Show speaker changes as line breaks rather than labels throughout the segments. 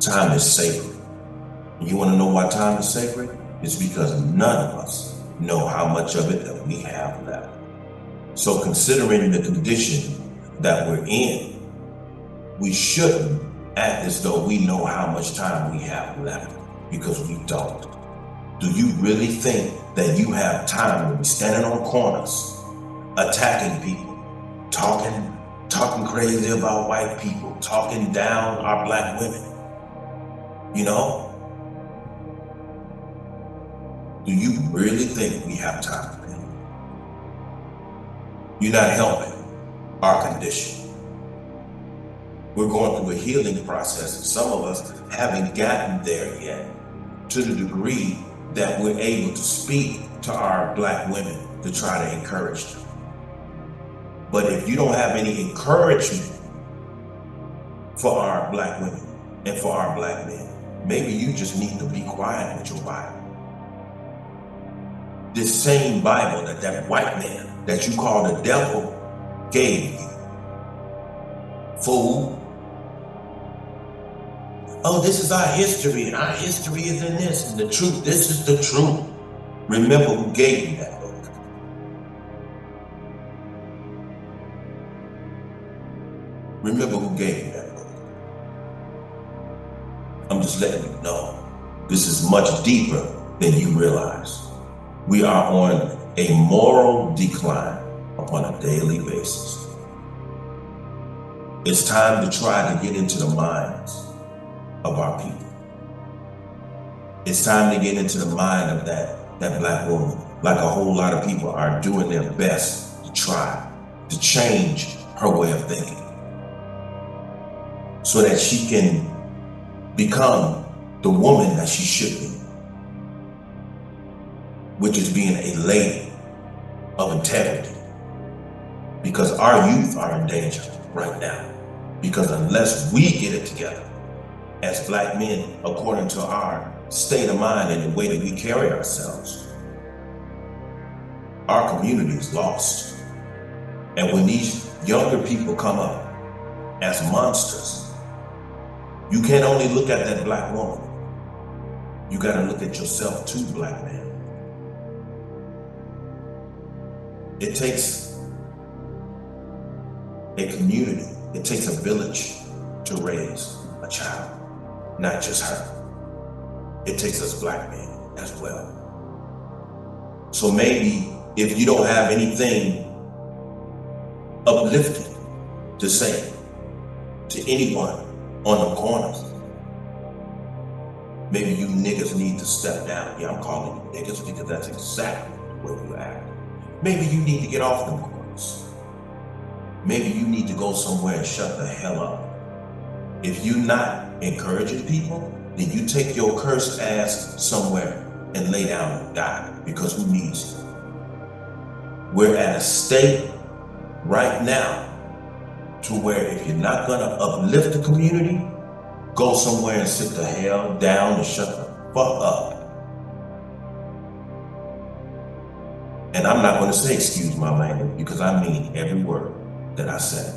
Time is sacred. You want to know why time is sacred? It's because none of us know how much of it that we have left. So considering the condition that we're in, we shouldn't act as though we know how much time we have left, because we don't. Do you really think that you have time to be standing on corners, attacking people, talking crazy about white people, talking down our black women? You know? Do you really think we have time? You're not helping our condition. We're going through a healing process, and some of us haven't gotten there yet to the degree that we're able to speak to our black women to try to encourage them. But if you don't have any encouragement for our black women and for our black men, maybe you just need to be quiet with your Bible. This same Bible that white man that you call the devil gave you. Fool. Oh, this is our history, and our history is in this, and the truth, this is the truth. Remember who gave you that book. Remember who gave you that book. I'm just letting you know, this is much deeper than you realize. We are on a moral decline upon a daily basis. It's time to try to get into the minds of our people. It's time to get into the mind of that black woman, like a whole lot of people are doing their best to try to change her way of thinking so that she can become the woman that she should be, which is being a lady of integrity. Because our youth are in danger right now. Because unless we get it together as black men, according to our state of mind and the way that we carry ourselves, our community is lost. And when these younger people come up as monsters, you can't only look at that black woman. You gotta look at yourself too, black man. It takes a community, it takes a village to raise a child, not just her. It takes us black men as well. So maybe if you don't have anything uplifting to say to anyone on the corners, maybe you niggas need to step down. Yeah, I'm calling you niggas because that's exactly the way you act. Maybe you need to get off them corners. Maybe you need to go somewhere and shut the hell up. If you're not encouraging people, then you take your cursed ass somewhere and lay down and die, because who needs you? We're at a state right now to where if you're not gonna uplift the community, go somewhere and sit the hell down and shut the fuck up. And I'm not gonna say excuse my language, because I mean every word that I said.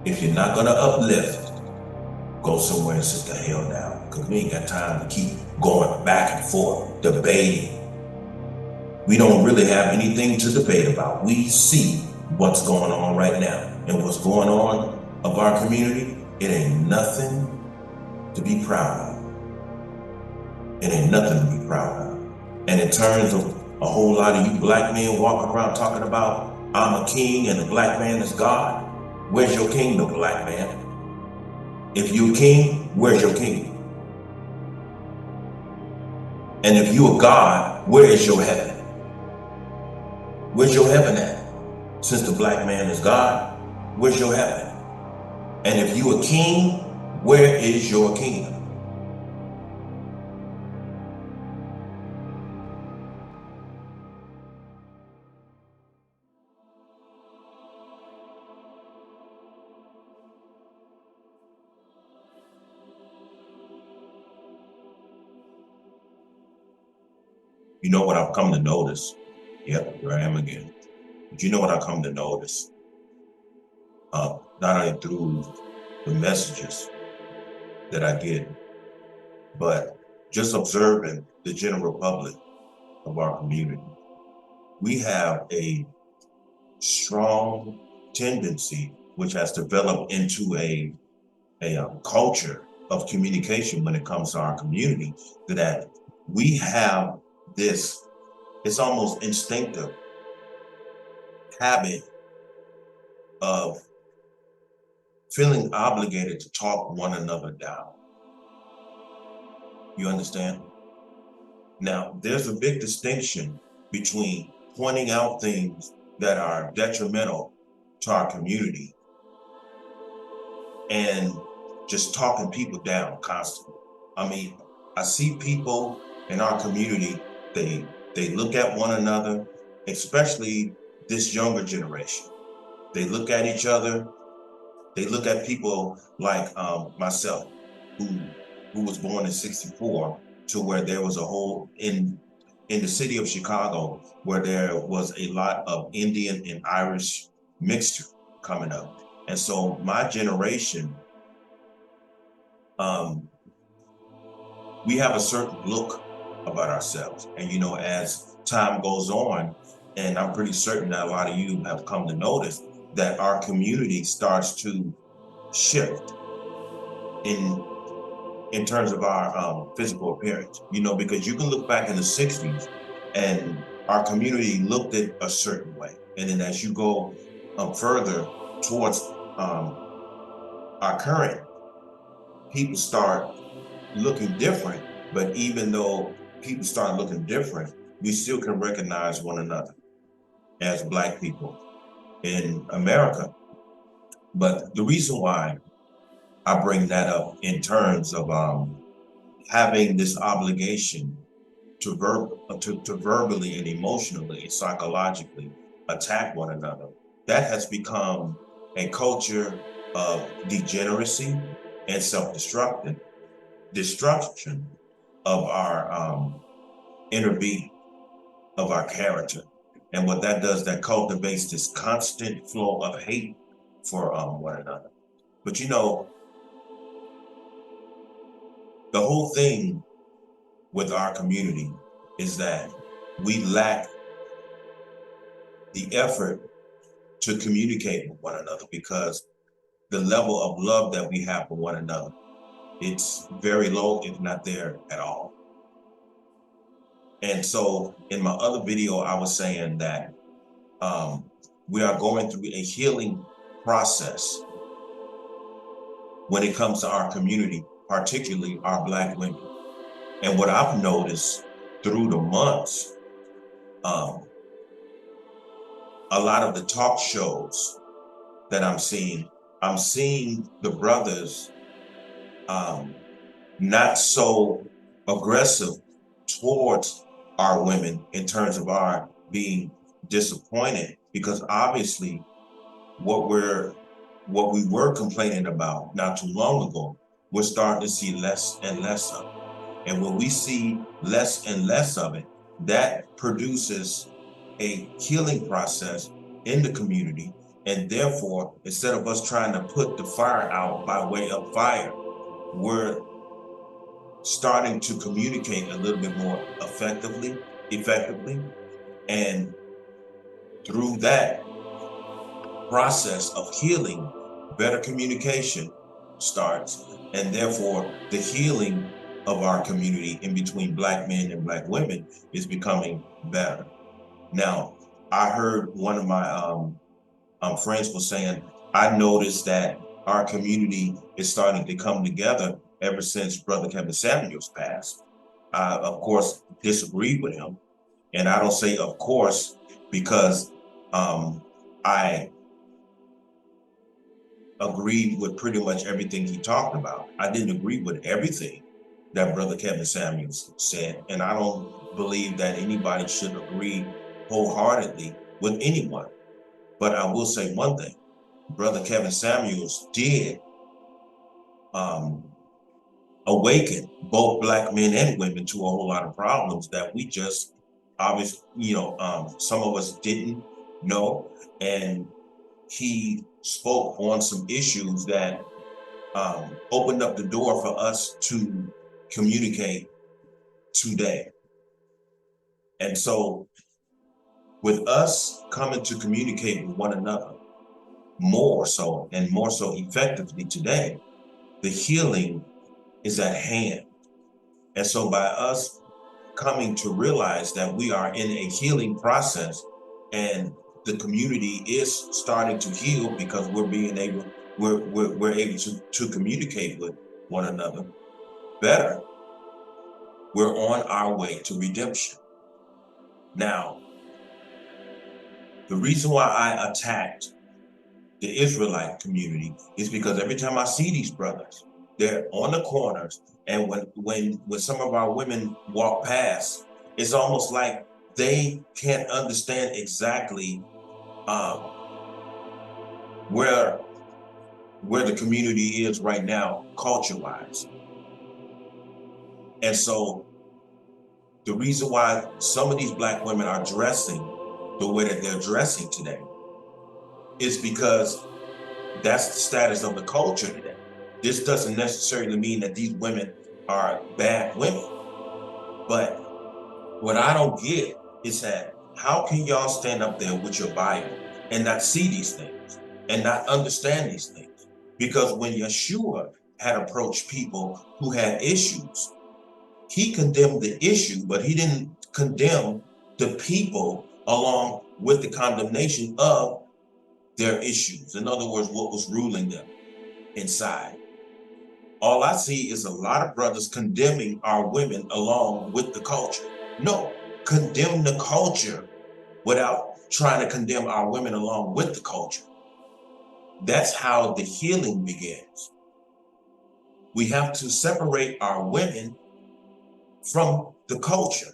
If you're not gonna uplift, go somewhere and sit the hell down, because we ain't got time to keep going back and forth, debating. We don't really have anything to debate about. We see what's going on right now, and what's going on of our community, it ain't nothing to be proud of. It ain't nothing to be proud of. And in terms of a whole lot of you black men walking around talking about I'm a king and the black man is God, where's your kingdom, black man? If you're a king, where's your kingdom? And if you're a God, where is your heaven? Where's your heaven at? Since the black man is God, where's your heaven? And if you're a king, where is your kingdom? You know what I've come to notice? Yep, here I am again. But you know what I've come to notice? Not only through the messages that I get but just observing the general public of our community, we have a strong tendency, which has developed into a culture of communication when it comes to our community, that we have this, it's almost instinctive habit of feeling obligated to talk one another down. You understand? Now, there's a big distinction between pointing out things that are detrimental to our community and just talking people down constantly. I mean, I see people in our community, they look at one another, especially this younger generation. They look at each other, they look at people like myself, who was born in '64, to where there was a whole in the city of Chicago where there was a lot of Indian and Irish mixture coming up. And so my generation, um, we have a certain look about ourselves. And you know, as time goes on, and I'm pretty certain that a lot of you have come to notice that our community starts to shift in terms of our physical appearance. You know, because you can look back in the '60s and our community looked at a certain way, and then as you go further towards our current, people start looking different. But even though people start looking different, we still can recognize one another as Black people in America. But the reason why I bring that up in terms of having this obligation to verbally and emotionally and psychologically attack one another, that has become a culture of degeneracy and self-destruction, destruction of our inner being, of our character. And what that does, that cultivates this constant flow of hate for one another. But you know, the whole thing with our community is that we lack the effort to communicate with one another, because the level of love that we have for one another, it's very low, if not there at all. And so in my other video, I was saying that we are going through a healing process when it comes to our community, particularly our Black women. And what I've noticed through the months, a lot of the talk shows that I'm seeing the brothers not so aggressive towards our women in terms of our being disappointed, because obviously what we were complaining about not too long ago, we're starting to see less and less of it. And when we see less and less of it, that produces a healing process in the community. And therefore, instead of us trying to put the fire out by way of fire, we're starting to communicate a little bit more effectively. And through that process of healing, better communication starts. And therefore, the healing of our community in between Black men and Black women is becoming better. Now, I heard one of my friends was saying, I noticed that our community is starting to come together ever since Brother Kevin Samuels passed. I, of course, disagreed with him. And I don't say of course because I agreed with pretty much everything he talked about. I didn't agree with everything that Brother Kevin Samuels said. And I don't believe that anybody should agree wholeheartedly with anyone. But I will say one thing, Brother Kevin Samuels did awaken both Black men and women to a whole lot of problems that we just obviously, some of us didn't know. And he spoke on some issues that opened up the door for us to communicate today. And so with us coming to communicate with one another more so and more so effectively today, the healing is at hand. And so by us coming to realize that we are in a healing process and the community is starting to heal because we're able to communicate with one another better, we're on our way to redemption. Now, the reason why I attacked the Israelite community is because every time I see these brothers, they're on the corners, and when some of our women walk past, it's almost like they can't understand exactly um, where the community is right now, culture-wise. And so the reason why some of these Black women are dressing the way that they're dressing today is because that's the status of the culture today. This doesn't necessarily mean that these women are bad women. But what I don't get is that how can y'all stand up there with your Bible and not see these things and not understand these things? Because when Yeshua had approached people who had issues, he condemned the issue, but he didn't condemn the people along with the condemnation of their issues. In other words, what was ruling them inside. All I see is a lot of brothers condemning our women along with the culture. No, condemn the culture without trying to condemn our women along with the culture. That's how the healing begins. We have to separate our women from the culture.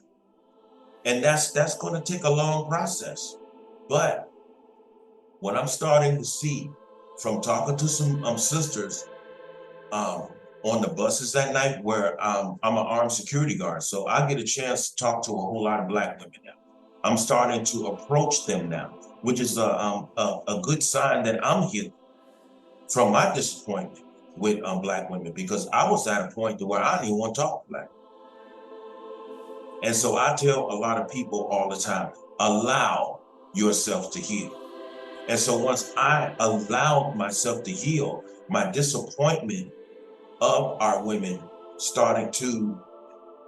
And that's going to take a long process. But what I'm starting to see from talking to some sisters on the buses at night, where I'm an armed security guard, so I get a chance to talk to a whole lot of Black women now. I'm starting to approach them now, which is a good sign that I'm healed from my disappointment with Black women, because I was at a point to where I didn't even want to talk to Black. And so I tell a lot of people all the time, allow yourself to heal. And so once I allowed myself to heal, my disappointment of our women starting to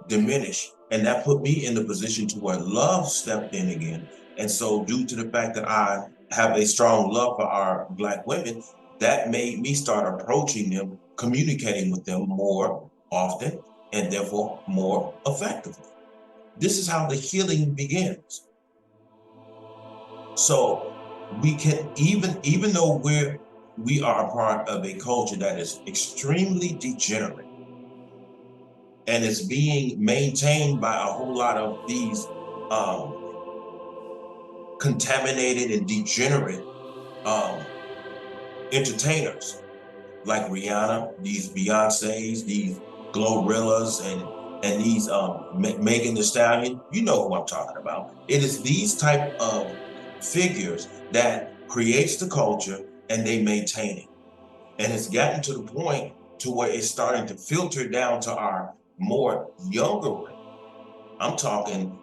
diminish. And that put me in the position to where love stepped in again. And so due to the fact that I have a strong love for our Black women, that made me start approaching them, communicating with them more often, and therefore more effectively. This is how the healing begins. So we can, even though we are a part of a culture that is extremely degenerate and is being maintained by a whole lot of these contaminated and degenerate entertainers like Rihanna, these Beyoncés, these Glorillas, and these Megan Thee Stallion. You know who I'm talking about. It is these type of figures that creates the culture and they maintain it. And it's gotten to the point to where it's starting to filter down to our more younger women. I'm talking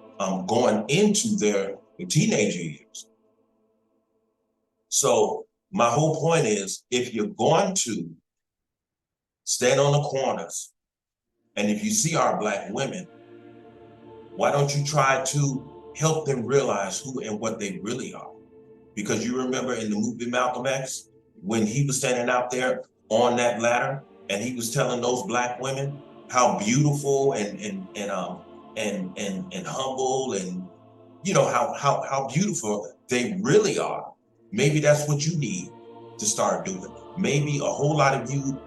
going into their teenager years. So my whole point is, if you're going to stand on the corners, and if you see our Black women, why don't you try to help them realize who and what they really are? Because you remember in the movie Malcolm X, when he was standing out there on that ladder and he was telling those Black women how beautiful and humble, and you know how beautiful they really are. Maybe that's what you need to start doing. Maybe a whole lot of you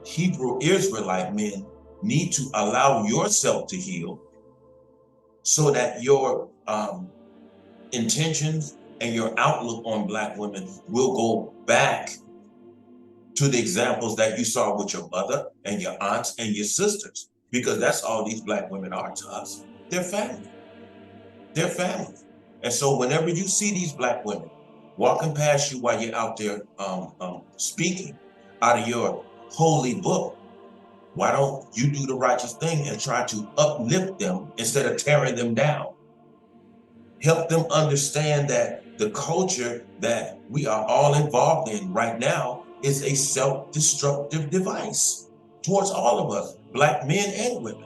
Hebrew Israelite men need to allow yourself to heal so that your intentions and your outlook on Black women will go back to the examples that you saw with your mother and your aunts and your sisters, because that's all these Black women are to us. They're family. They're family. And so whenever you see these Black women walking past you while you're out there speaking out of your holy book, Why don't you do the righteous thing and try to uplift them instead of tearing them down? Help them understand that the culture that we are all involved in right now is a self-destructive device towards all of us, Black men and women.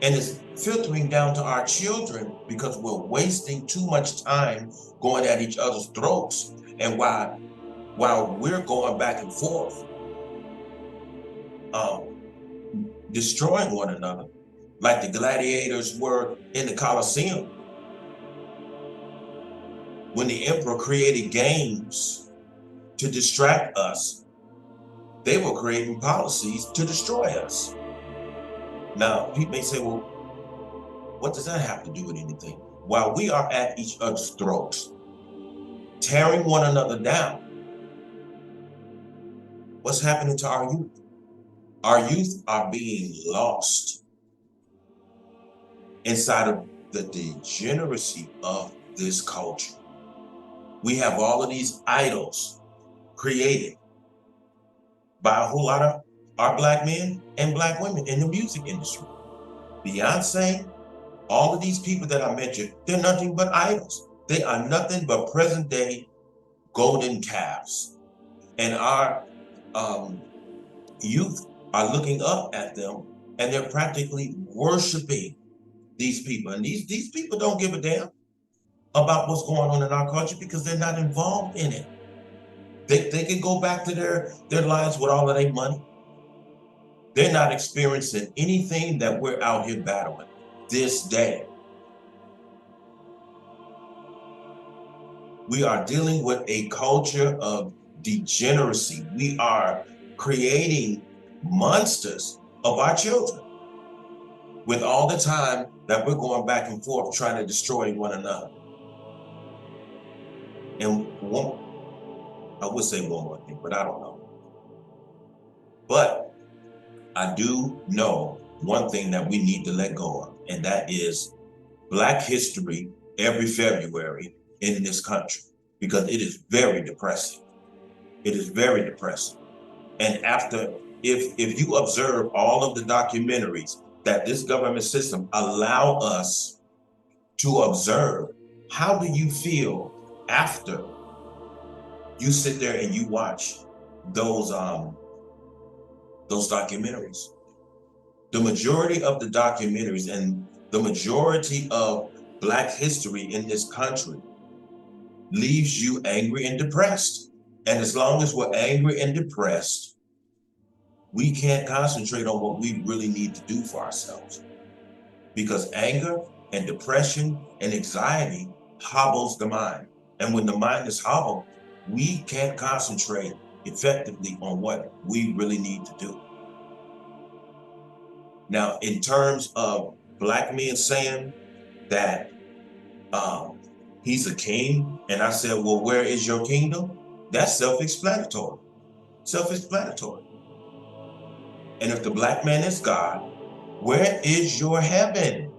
And it's filtering down to our children because we're wasting too much time going at each other's throats. And while we're going back and forth, destroying one another, like the gladiators were in the Colosseum. When the emperor created games to distract us, they were creating policies to destroy us. Now, people may say, well, what does that have to do with anything? While we are at each other's throats, tearing one another down, what's happening to our youth? Our youth are being lost inside of the degeneracy of this culture. We have all of these idols created by a whole lot of our Black men and Black women in the music industry. Beyonce, all of these people that I mentioned, they're nothing but idols. They are nothing but present day golden calves. And our youth are looking up at them and they're practically worshiping these people. And these people don't give a damn about what's going on in our culture because they're not involved in it. They can go back to their lives with all of their money. They're not experiencing anything that we're out here battling this day. We are dealing with a culture of degeneracy. We are creating monsters of our children with all the time that we're going back and forth trying to destroy one another. And I would say one more thing, but I don't know. But I do know one thing that we need to let go of, and that is Black history every February in this country, because it is very depressing. It is very depressing. And if you observe all of the documentaries that this government system allow us to observe, how do you feel after you sit there and you watch those documentaries? The majority of the documentaries and the majority of Black history in this country leaves you angry and depressed. And as long as we're angry and depressed, we can't concentrate on what we really need to do for ourselves. Because anger and depression and anxiety hobbles the mind. And when the mind is hobbled, we can't concentrate effectively on what we really need to do. Now, in terms of Black men saying that he's a king, and I said, well, where is your kingdom? That's self-explanatory. Self-explanatory. And if the Black man is God, where is your heaven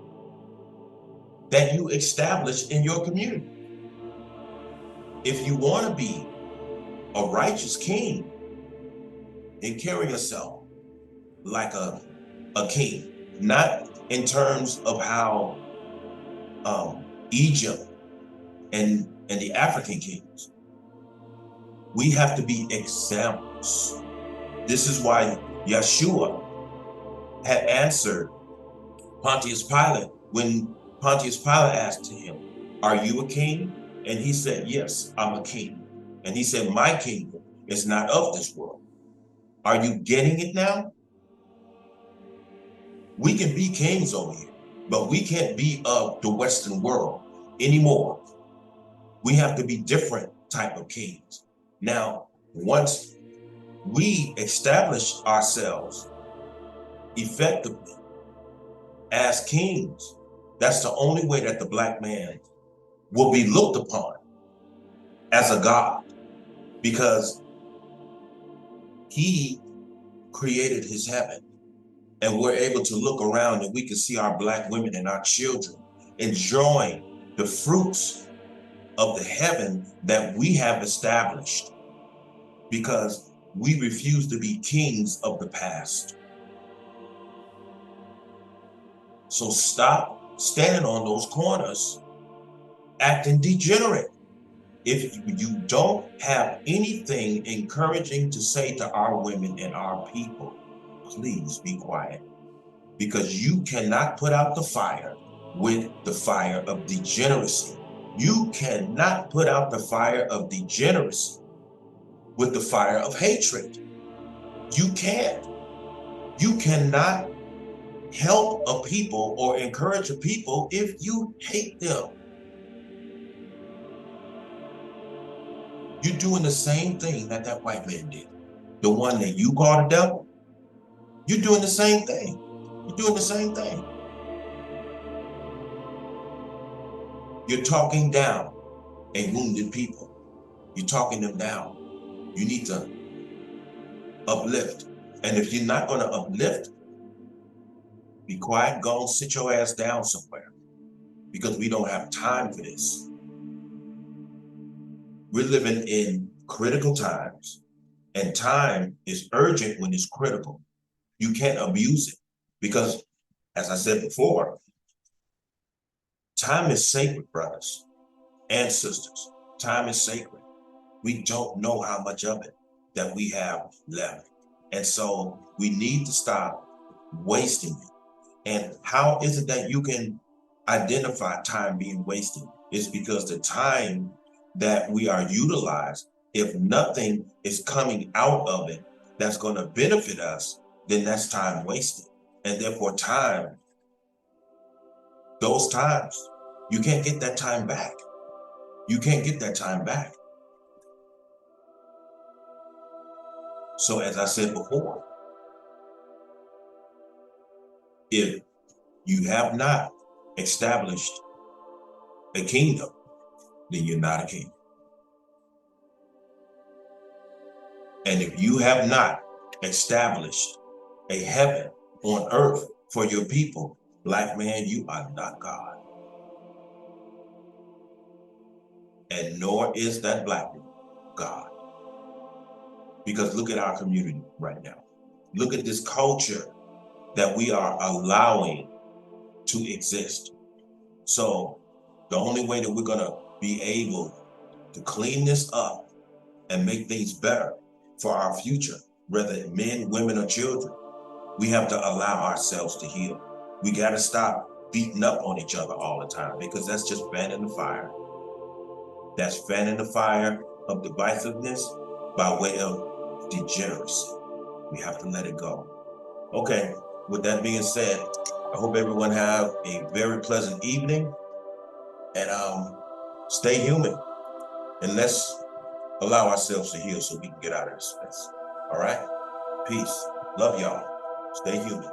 that you established in your community? If you want to be a righteous king, then carry yourself like a king, not in terms of how Egypt and the African kings. We have to be examples. This is why Yeshua had answered Pontius Pilate when Pontius Pilate asked him, "Are you a king?" And he said, "Yes, I'm a king." And he said, "My kingdom is not of this world." Are you getting it now? We can be kings over here, but we can't be of the Western world anymore. We have to be different type of kings. Now, once we establish ourselves effectively as kings, that's the only way that the Black man will be looked upon as a god, because he created his heaven. And we're able to look around and we can see our Black women and our children enjoying the fruits of the heaven that we have established, because we refuse to be kings of the past. So stop standing on those corners acting degenerate. If you don't have anything encouraging to say to our women and our people, please be quiet, because you cannot put out the fire with the fire of degeneracy. You cannot put out the fire of degeneracy with the fire of hatred. You can't. You cannot help a people or encourage a people if you hate them. You're doing the same thing that that white man did. The one that you call the devil, you're doing the same thing. You're doing the same thing. You're talking down a wounded people. You're talking them down. You need to uplift. And if you're not going to uplift, be quiet, go and sit your ass down somewhere, because we don't have time for this. We're living in critical times, and time is urgent when it's critical. You can't abuse it, because, as I said before, time is sacred, brothers and sisters. Time is sacred. We don't know how much of it that we have left. And so we need to stop wasting it. And how is it that you can identify time being wasted? It's because the time that we are utilized, if nothing is coming out of it that's going to benefit us, then that's time wasted. And therefore time, those times, you can't get that time back. You can't get that time back. So as I said before, if you have not established a kingdom, then you're not a king. And if you have not established a heaven on earth for your people, black man, you are not God. And nor is that black man God. Because look at our community right now. Look at this culture that we are allowing to exist. So the only way that we're going to be able to clean this up and make things better for our future, whether men, women, or children, we have to allow ourselves to heal. We got to stop beating up on each other all the time, because that's just fanning the fire. That's fanning the fire of divisiveness by way of degeneracy. We have to let it go. Okay, with that being said, I hope everyone have a very pleasant evening, and stay human, and let's allow ourselves to heal so we can get out of this space. All right? Peace. Love y'all. Stay human.